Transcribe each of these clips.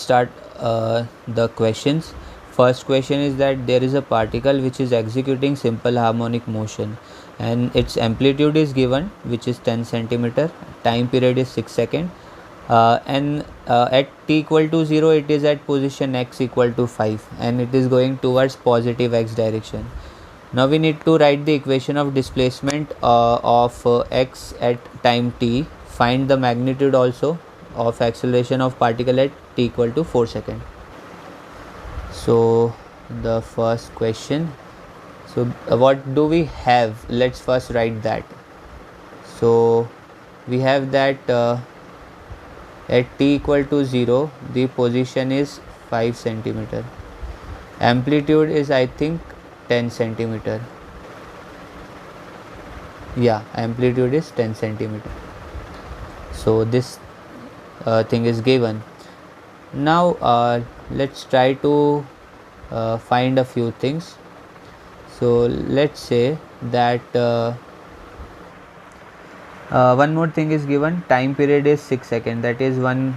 start the questions. First question is that there is a particle which is executing simple harmonic motion and its amplitude is given, which is 10 centimeter. Time period is 6 seconds. And at t equal to 0 it is at position x equal to 5 and it is going towards positive x direction. Now we need to write the equation of displacement of x at time t. Find the magnitude also of acceleration of particle at t equal to 4 seconds. So the first question, so what do we have? Let's first write that. So we have that at t equal to 0 the position is 5 centimeter. Amplitude is I think 10 centimeter. Yeah, amplitude is 10 centimeter. So this thing is given. Now let's try to find a few things. So let's say that one more thing is given. Time period is 6 seconds. That is one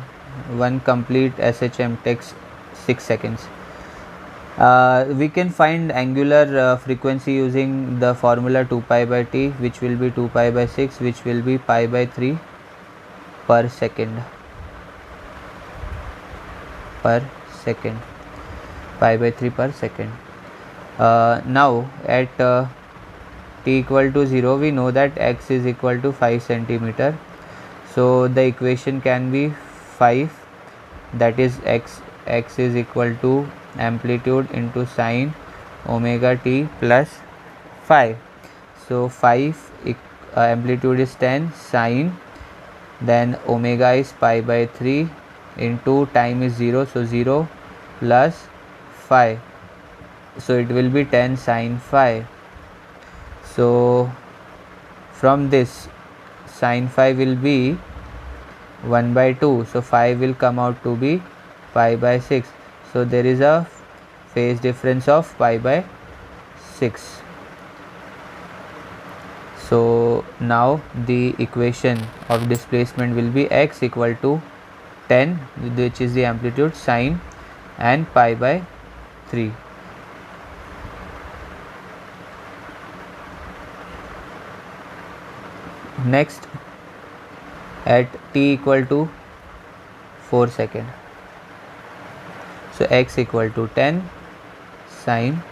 complete SHM takes 6 seconds. We can find angular frequency using the formula 2 pi by t, which will be 2 pi by 6, which will be pi by 3 per second. Pi by 3 per second. Now at t equal to 0 we know that x is equal to 5 centimeter. So the equation can be 5, that is x is equal to amplitude into sine omega t plus 5. So 5 amplitude is 10, sine, then omega is pi by 3 into time is 0, so 0 plus 5, so it will be 10 sine 5. So from this sine 5 will be 1 by 2, so 5 will come out to be pi by 6. So there is a phase difference of pi by 6. So now the equation of displacement will be x equal to 10, which is the amplitude, sine, and pi by 3. Next, at t equal to 4 seconds. So x equal to 10 sine,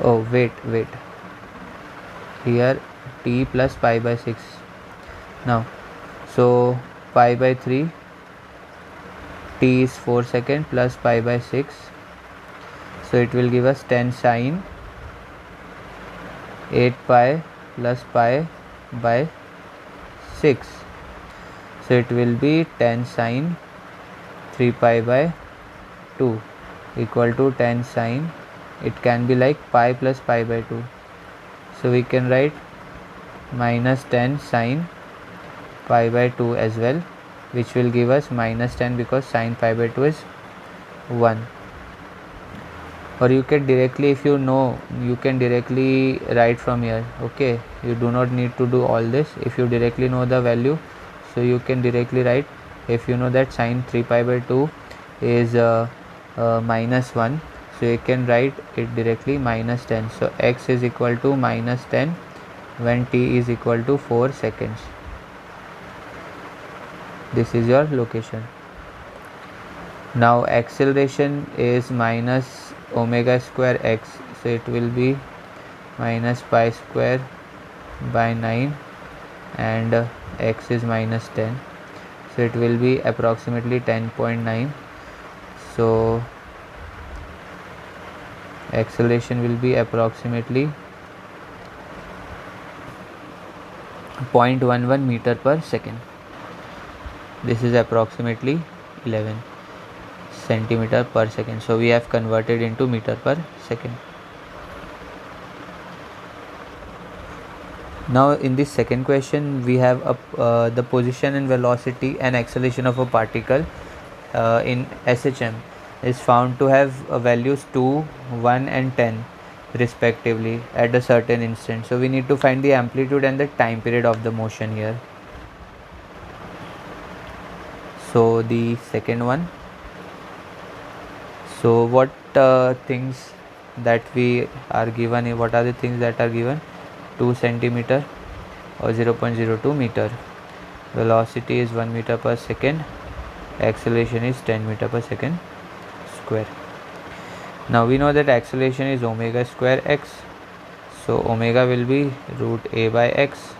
oh wait, here t plus pi by 6. Now so pi by 3, t is 4 seconds plus pi by 6, so it will give us 10 sine 8 pi plus pi by 6, so it will be 10 sine 3 pi by 2 equal to 10 sine, it can be like pi plus pi by 2, so we can write minus 10 sine pi by 2 as well, which will give us minus 10 because sine pi by 2 is 1. Or you can directly, if you know, you can directly write from here. Okay, you do not need to do all this. If you directly know the value, so you can directly write. If you know that sine 3 pi by 2 is minus 1, so you can write it directly minus 10. So x is equal to minus 10 when t is equal to 4 seconds. This is your location. Now acceleration is minus omega square x, so it will be minus pi square by 9 and x is minus 10, so it will be approximately 10.9. so acceleration will be approximately 0.11 meter per second. This is approximately 11 centimeter per second, so we have converted into meter per second. Now in this second question we have the position and velocity and acceleration of a particle in SHM is found to have values 2, 1 and 10 respectively at a certain instant. So we need to find the amplitude and the time period of the motion here. So the second one, so what things that we are given, what are the things that are given? 2 centimeter or 0.02 meter, velocity is 1 meter per second, acceleration is 10 meter per second square. Now we know that acceleration is omega square x, so omega will be root a by x,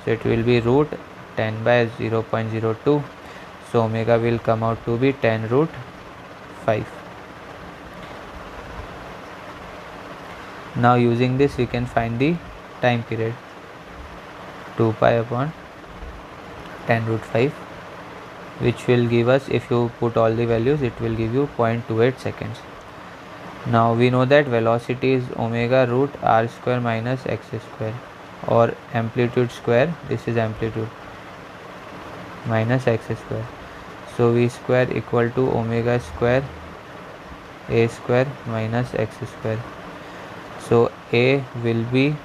so it will be root 10 by 0.02, so omega will come out to be 10 root 5. Now using this we can find the time period, 2 pi upon 10 root 5, which will give us, if you put all the values, it will give you 0.28 seconds. Now we know that velocity is omega root r square minus x square, or amplitude square, this is amplitude, minus x square. So v square equal to omega square a square minus x square. So a will be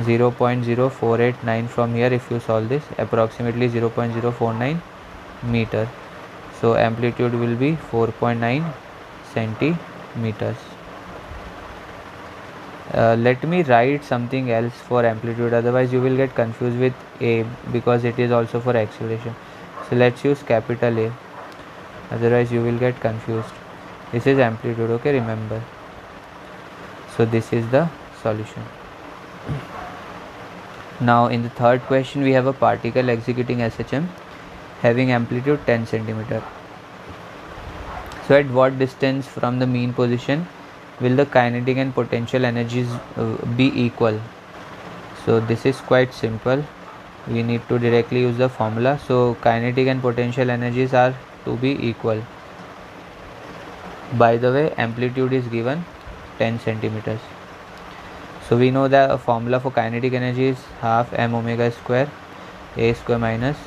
0.0489 from here. If you solve this, approximately 0.049 meter. So amplitude will be 4.9 centimeters. Let me write something else for amplitude, otherwise you will get confused with a, because it is also for acceleration. So let's use capital A, otherwise you will get confused. This is amplitude, okay, remember. So this is the solution. Now in the third question we have a particle executing SHM having amplitude 10 centimeter. So at what distance from the mean position will the kinetic and potential energies be equal? So this is quite simple, we need to directly use the formula. So kinetic and potential energies are to be equal. By the way, amplitude is given 10 centimeters. So we know the formula for kinetic energy is half m omega square a square minus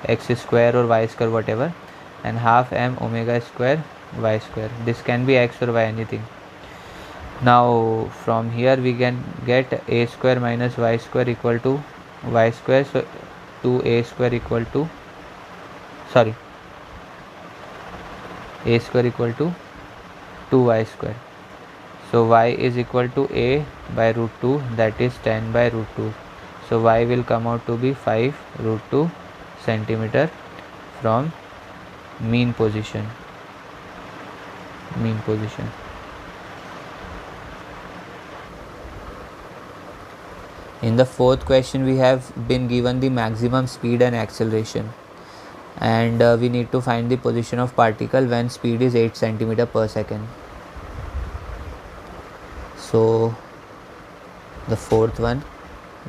x square or y square, whatever, and half m omega square y square. This can be x or y, anything. Now from here we can get a square minus y square equal to y square, so 2a square equal to, sorry, a square equal to 2y square. So y is equal to a by root 2, that is 10 by root 2. So y will come out to be 5 root 2 centimeter from mean position. In the fourth question we have been given the maximum speed and acceleration, and we need to find the position of particle when speed is 8 centimeter per second. So the fourth one,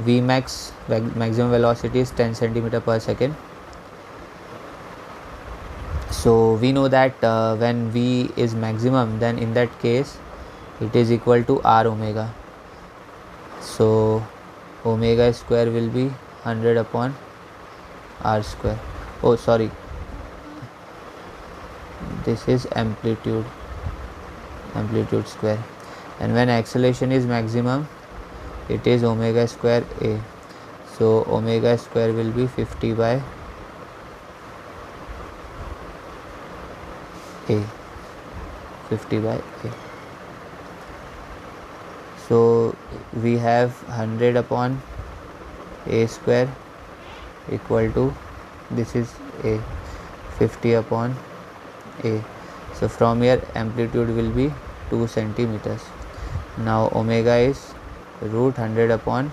Vmax, maximum velocity is 10 centimeter per second. So we know that when v is maximum, then in that case it is equal to r omega. So omega square will be 100 upon r square. Oh sorry, this is amplitude square. And when acceleration is maximum, it is omega square a. So omega square will be 50 by a. So we have 100 upon a square equal to, this is a, 50 upon a. So from here amplitude will be 2 centimeters. Now omega is root 100 upon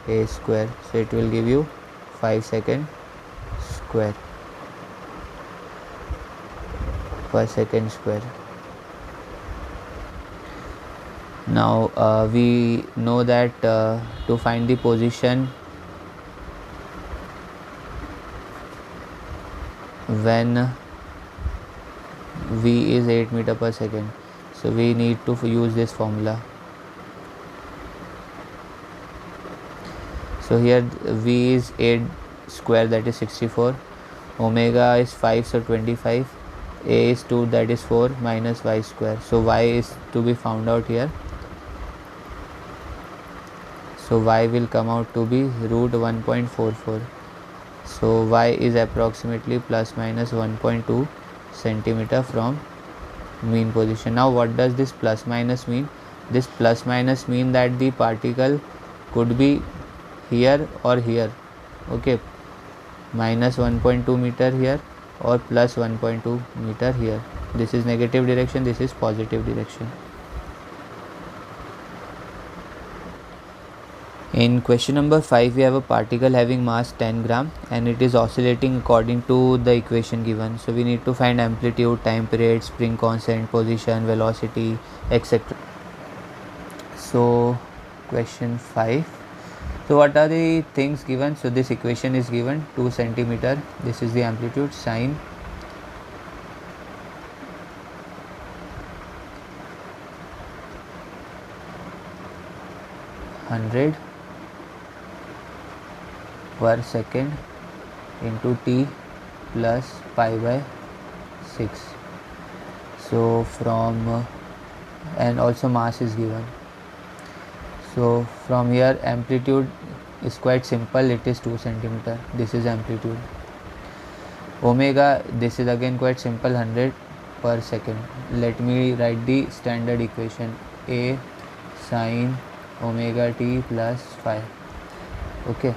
a square, so it will give you 5 second square per second square. Now we know that to find the position when v is 8 meter per second, so we need to use this formula. So here v is 8 square, that is 64, omega is 5, so 25, a is 2, that is 4, minus y square. So y is to be found out here. So y will come out to be root 1.44. So y is approximately plus minus 1.2 centimeter from mean position. Now what does this plus minus mean? This plus minus mean that the particle could be here or here. Okay, minus 1.2 meter here or plus 1.2 meter here. This is negative direction, this is positive direction. In question number 5, we have a particle having mass 10 gram and it is oscillating according to the equation given. So we need to find amplitude, time period, spring constant, position, velocity, etc. So question 5. So what are the things given? So this equation is given 2 centimeter. This is the amplitude, sine (100) per second into t plus pi by 6. So from and also mass is given. So from here amplitude is quite simple, it is 2 centimeter. This is amplitude. Omega, this is again quite simple, 100 per second. Let me write the standard equation, A sine omega t plus phi. Okay.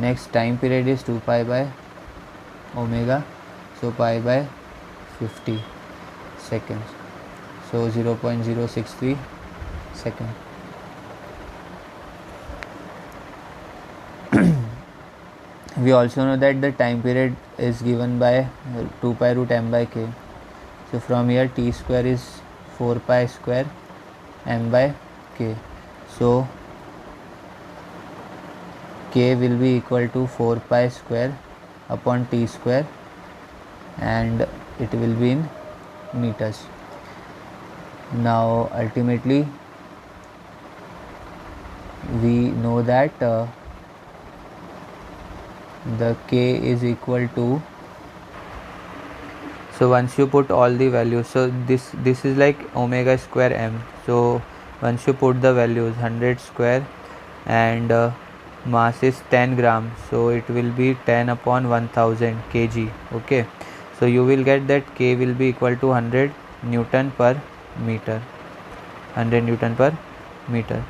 Next time period is 2 pi by omega, so pi by 50 seconds, so 0.063 second. We also know that the time period is given by 2 pi root m by k. So from here t square is 4 pi square m by k. So k will be equal to 4 pi square upon t square and it will be in meters. Now ultimately we know that the k is equal to, so once you put all the values, so this is like omega square m. So once you put the values 100 square and mass is 10 gram, so it will be 10 upon 1000 kg. Okay, so you will get that k will be equal to 100 Newton per meter, 100 Newton per meter.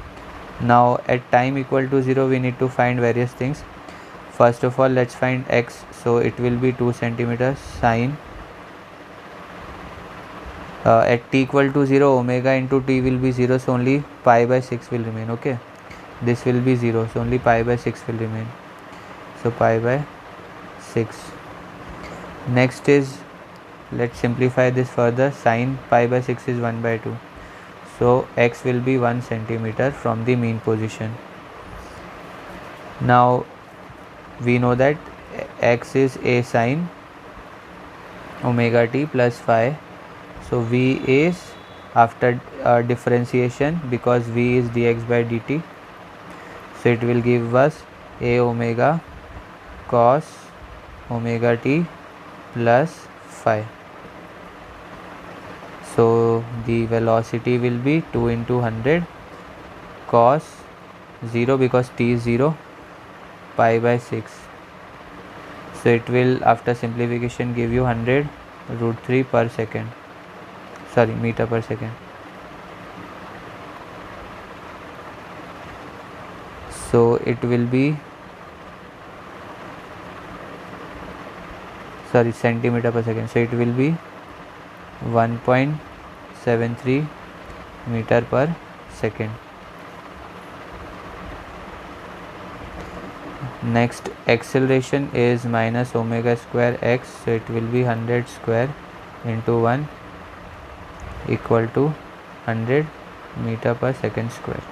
Now at time equal to 0 we need to find various things. First of all, let's find x. So it will be 2 centimeters sine at t equal to 0, omega into t will be 0, so only pi by 6 will remain. Okay, this will be 0, so only pi by 6 will remain, so pi by 6. Next is, let's simplify this further. Sine pi by 6 is 1 by 2, so x will be 1 centimeter from the mean position. Now we know that x is a sine omega t plus phi. So v is, after differentiation, because v is dx by dt, so it will give us a omega cos omega t plus phi. So the velocity will be 2 into 100 cos 0, because t is 0, pi by 6. So it will, after simplification, give you 100 root 3 per second, sorry, meter per second. So it will be, sorry, centimeter per second, so it will be 1.73 meter per second. Next, acceleration is minus omega square x, so it will be 100 square into 1 equal to 100 meter per second square.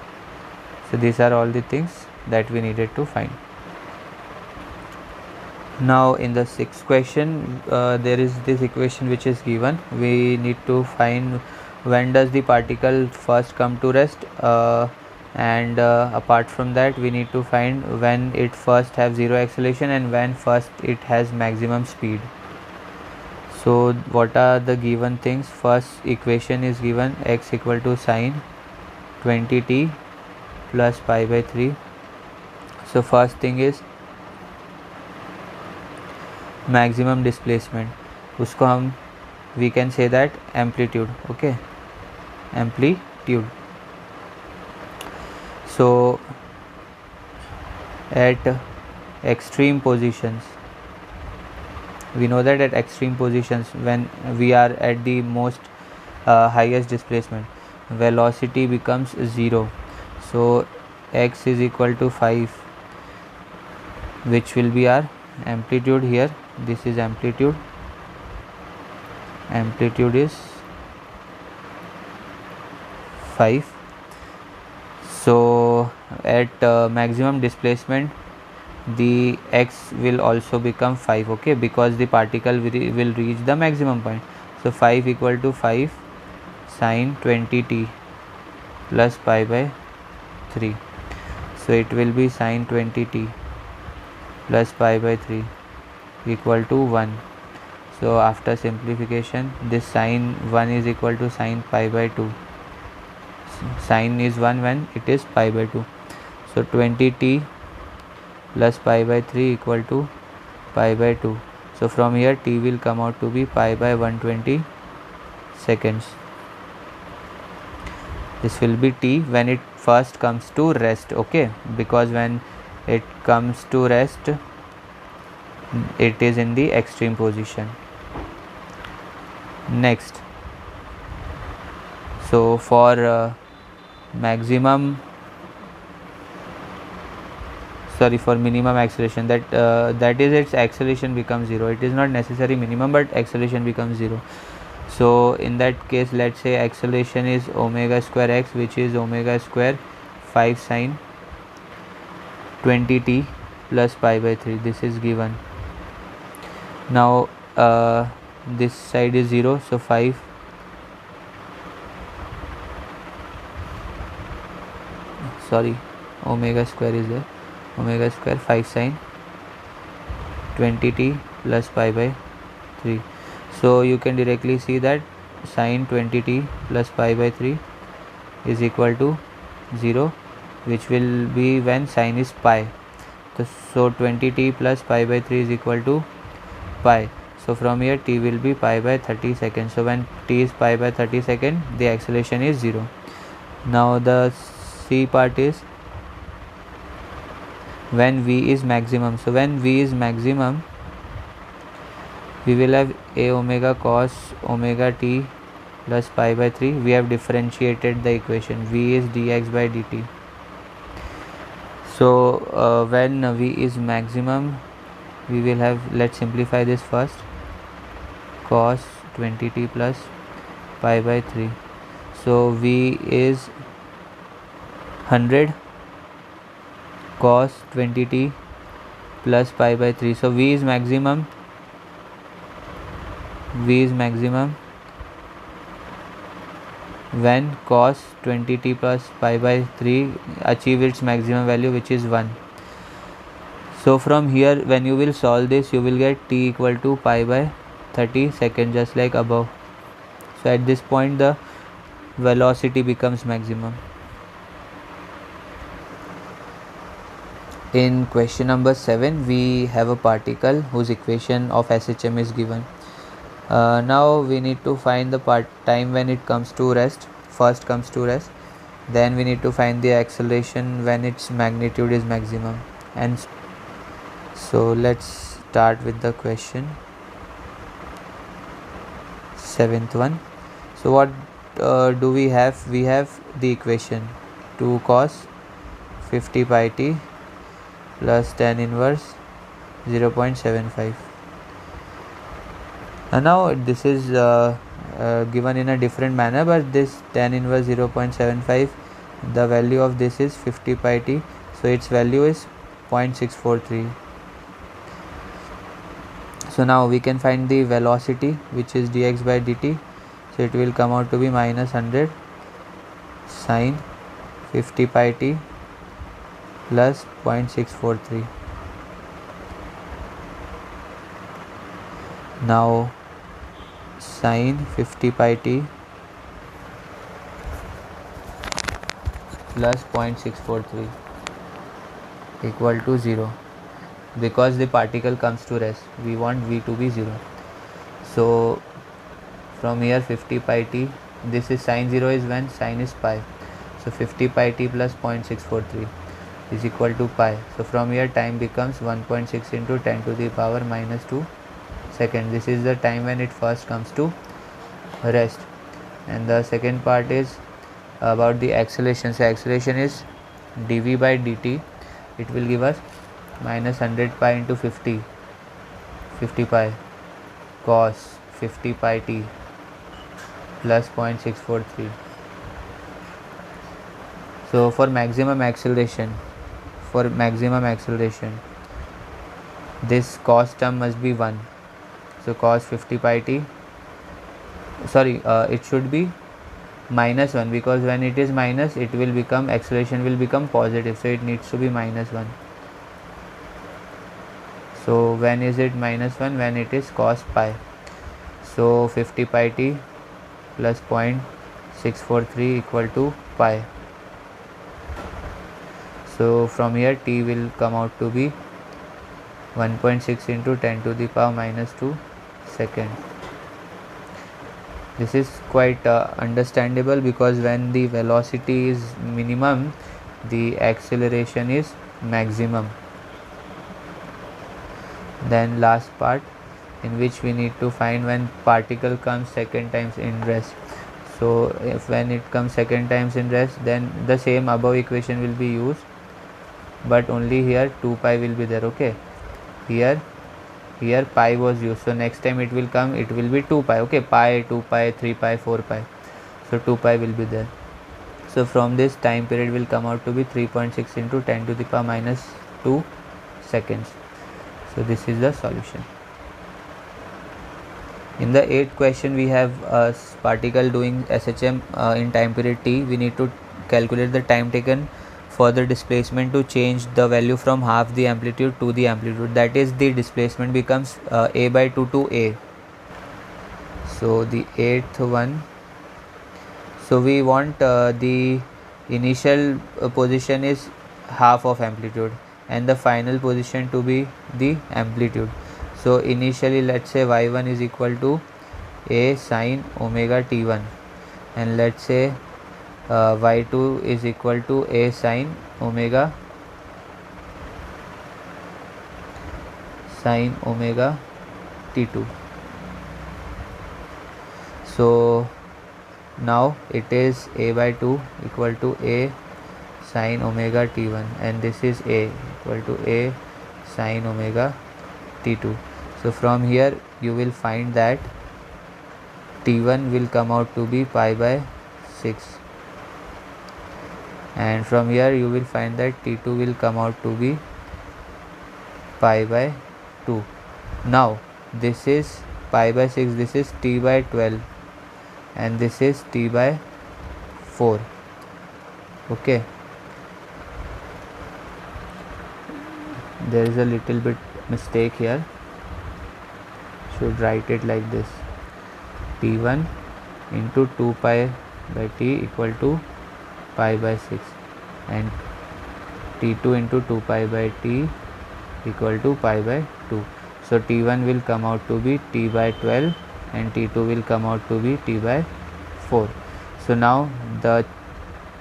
So these are all the things that we needed to find. Now in the sixth question, there is this equation which is given. We need to find when does the particle first come to rest, and apart from that we need to find when it first have zero acceleration and when first it has maximum speed. So what are the given things? First equation is given, x equal to sine 20t plus pi by 3. So first thing is maximum displacement, उसको हम we can say that amplitude. Okay, amplitude. So at extreme positions, we know that at extreme positions, when we are at the most highest displacement, velocity becomes 0. So x is equal to 5, which will be our amplitude here. This is amplitude is 5. So at maximum displacement, the x will also become 5. Okay, because the particle will reach the maximum point. So 5 equal to 5 sine 20t plus pi by 3. So it will be sine 20t plus pi by 3 equal to 1. So after simplification, this sine 1 is equal to sine pi by 2. Sine is 1 when it is pi by 2. So 20t plus pi by 3 equal to pi by 2. So from here t will come out to be pi by 120 seconds. This will be t when it first comes to rest. Okay, because when it comes to rest, it is in the extreme position. Next, so for minimum acceleration, that is its acceleration becomes 0. It is not necessary minimum, but acceleration becomes 0. So in that case, let's say acceleration is omega square x, which is omega square 5 sine 20t plus pi by 3. This is given. Now this side is 0, so 5 omega square is there, omega square 5 sine 20t plus pi by 3. So you can directly see that sine 20t plus pi by 3 is equal to 0, which will be when sine is pi. So 20t plus pi by 3 is equal to pi. So from here t will be pi by 30 seconds. So when t is pi by 30 seconds, the acceleration is 0. Now the C part is when v is maximum. So when v is maximum, we will have a omega cos omega t plus pi by 3. We have differentiated the equation. V is dx by dt. So when v is maximum, we will have, let's simplify this first, cos 20t plus pi by 3. So v is 100 cos 20t plus pi by 3. So v is maximum when cos 20t plus pi by 3 achieve its maximum value, which is 1. So from here, when you will solve this, you will get t equal to pi by 30 seconds, just like above. So at this point, the velocity becomes maximum. In question number 7, we have a particle whose equation of SHM is given. Now we need to find the time when it comes to rest. First comes to rest, then we need to find the acceleration when its magnitude is maximum. And so let's start with the question, 7th one. So what do we have? We have the equation 2 cos 50 pi t plus tan inverse 0.75. And now this is given in a different manner, but this tan inverse 0.75, the value of this is 50 pi t, so its value is 0.643. So now we can find the velocity, which is dx by dt. So it will come out to be minus 100 sine 50 pi t plus 0.643. Now sine 50 pi t plus 0.643 equal to 0. because the particle comes to rest. We want v to be 0. So from here 50 pi t, this is sine 0 is when sine is pi, so 50 pi t plus 0.643 is equal to pi. So from here time becomes 1.6 into 10 to the power minus 2 second. This is the time when it first comes to rest. And the second part is about the acceleration. So acceleration is dv by dt. It will give us minus 100 pi into 50 pi cos 50 pi t plus 0.643. So for maximum acceleration, this cos term must be 1. So cos 50 pi t, it should be minus 1, because when it is minus, it will become, acceleration will become positive, so it needs to be minus 1. So when is it minus 1? When it is cos pi. So 50 pi t plus 0.643 equal to pi. So from here t will come out to be 1.6 into 10 to the power minus 2 second. This is quite understandable, because when the velocity is minimum, the acceleration is maximum. Then last part, in which we need to find when particle comes second times in rest. So if when it comes second times in rest, then the same above equation will be used, but only here 2 pi will be there. Okay, here pi was used, so next time it will come, it will be 2 pi. Okay, pi, 2 pi, 3 pi, 4 pi, so 2 pi will be there. So from this, time period will come out to be 3.6 into 10 to the power minus 2 seconds. So this is the solution. In the 8th question, we have a particle doing SHM in time period t. We need to calculate the time taken for the displacement to change the value from half the amplitude to the amplitude. That is, the displacement becomes a by 2 to a. So the 8th one. So we want the initial position is half of amplitude and the final position to be the amplitude. So initially, let's say y1 is equal to a sine omega t1, and let's say y2 is equal to a sine omega t2. So now it is a by 2 equal to a sine omega t1, and this is a equal to a sine omega t2. So from here you will find that t1 will come out to be pi by 6, and from here you will find that t2 will come out to be pi by 2. Now this is pi by 6, this is t by 12, and this is t by 4. Okay, there is a little bit mistake here. Should write it like this: t1 into 2 pi by t equal to pi by 6, and t2 into 2 pi by t equal to pi by 2. So t1 will come out to be t by 12 and t2 will come out to be t by 4. So now the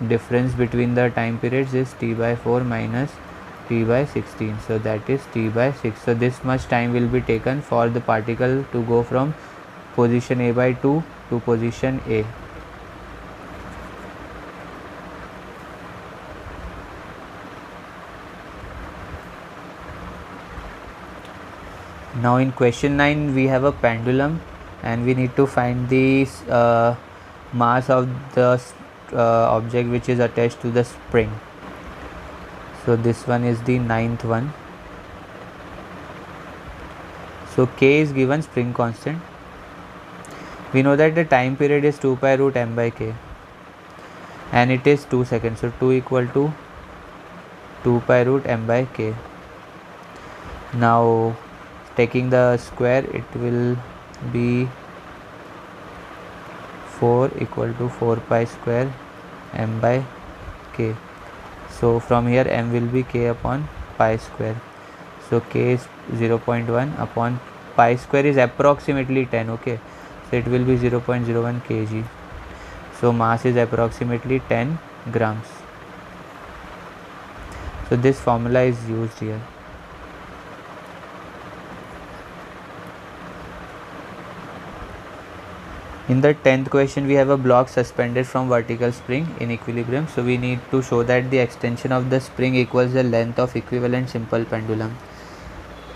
difference between the time periods is t by 4 minus t by 16, so that is t by 6. So this much time will be taken for the particle to go from position a by 2 to position a. Now in question 9 we have a pendulum, and we need to find the mass of the object which is attached to the spring. So this one is the 9th one. So k is given, spring constant. We know that the time period is 2 pi root m by k, and it is 2 seconds. So 2 equal to 2 pi root m by k. Now taking the square, it will be 4 equal to 4 pi square m by k. So from here m will be k upon pi square. So k is 0.1 upon pi square is approximately 10. Okay, so it will be 0.01 kg. So mass is approximately 10 grams. So this formula is used here. In the 10th question, we have a block suspended from vertical spring in equilibrium. So we need to show that the extension of the spring equals the length of equivalent simple pendulum,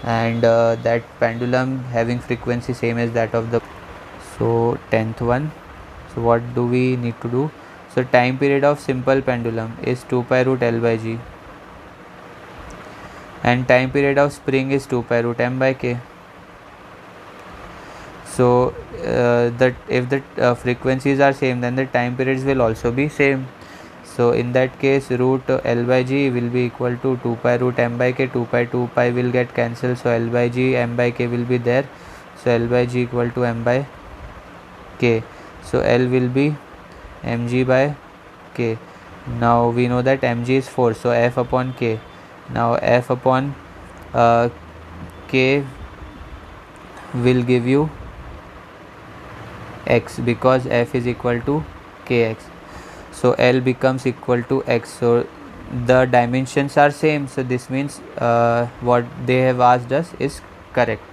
and that pendulum having frequency same as that of the. So 10th one. So what do we need to do? So time period of simple pendulum is 2 pi root L by G, and time period of spring is 2 pi root M by K. So that if the frequencies are same, then the time periods will also be same. So in that case, root L by G will be equal to 2 pi root M by K. 2 pi will get cancelled, so L by G, M by K will be there. So L by G equal to M by K. So L will be mg by K. Now we know that mg is 4, so F upon K. Now F upon K will give you x, because F is equal to kx. So L becomes equal to x. So the dimensions are same. So this means what they have asked us is correct.